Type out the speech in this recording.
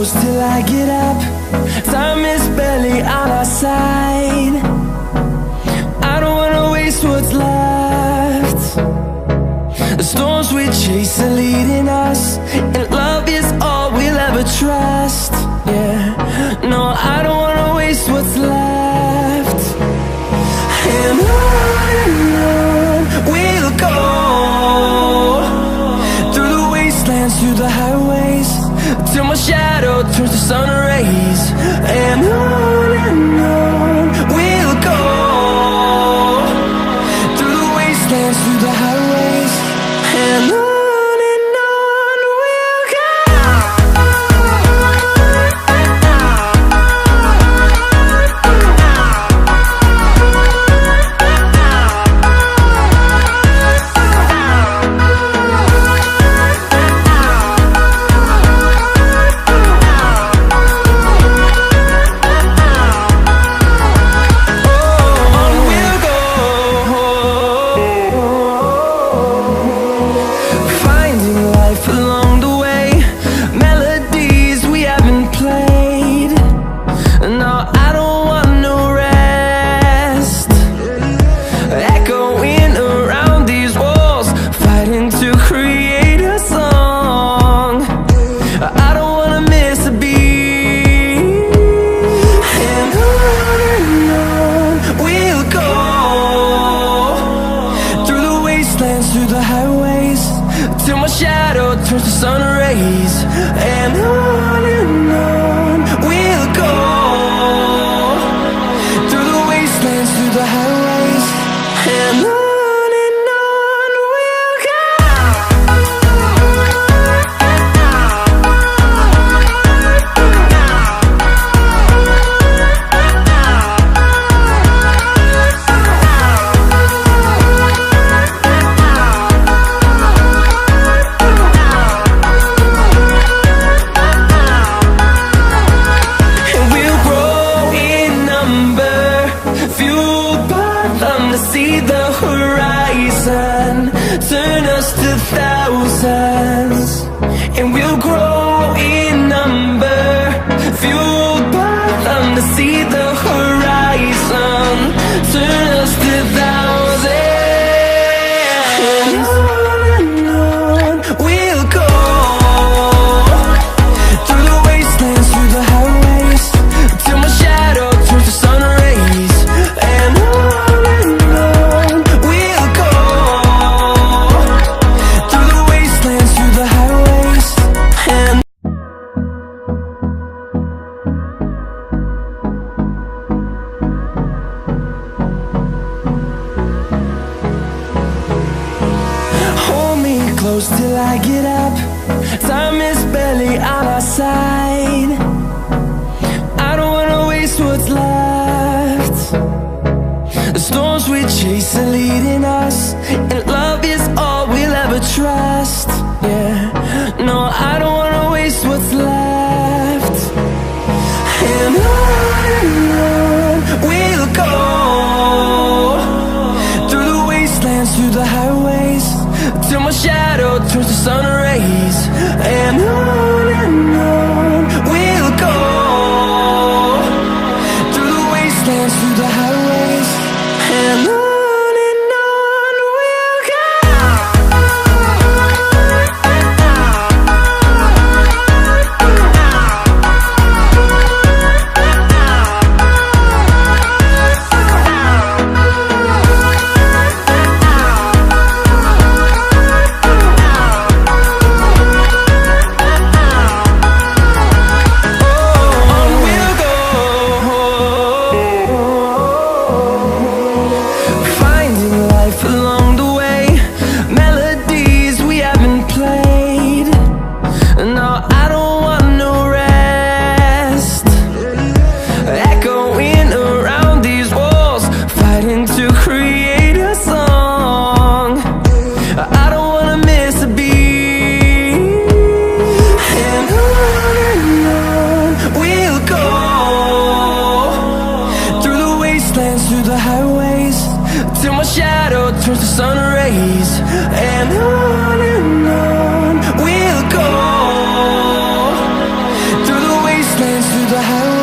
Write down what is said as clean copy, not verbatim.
close till I get up. Time is barely on our side. I don't wanna waste what's left. The storms we chase are leading us, and love is all we'll ever trust. Yeah, no, I don't wanna waste what's left. And on we'll go, through the wastelands, through the highways, till my shadow turns to sun rays. And on we'll go, through the wastelands, through the highways, and on we'll go. Through the highways, till my shadow turns to sun rays. And on we'll go, through the wastelands, through the highways, and on we'll go. See the horizon, turn us to thousands, and we'll grow in number, fueled by them. To see the horizon, turn us to thousands, and on we'll go, through the wastelands, through the highways, till my shadow turns to sun rays. And close till I get up. Time is barely on our side. I don't wanna waste what's left. The storms we chase are leading us, and love is all we'll ever trust. Yeah, no, I don't wanna waste what's left. And on we'll go, through the wastelands, through the highways, till my shadow turns to sun rays. And on we'll go, through the wastelands, through the highways, and on. turns to sun rays, and on we'll go through the a highway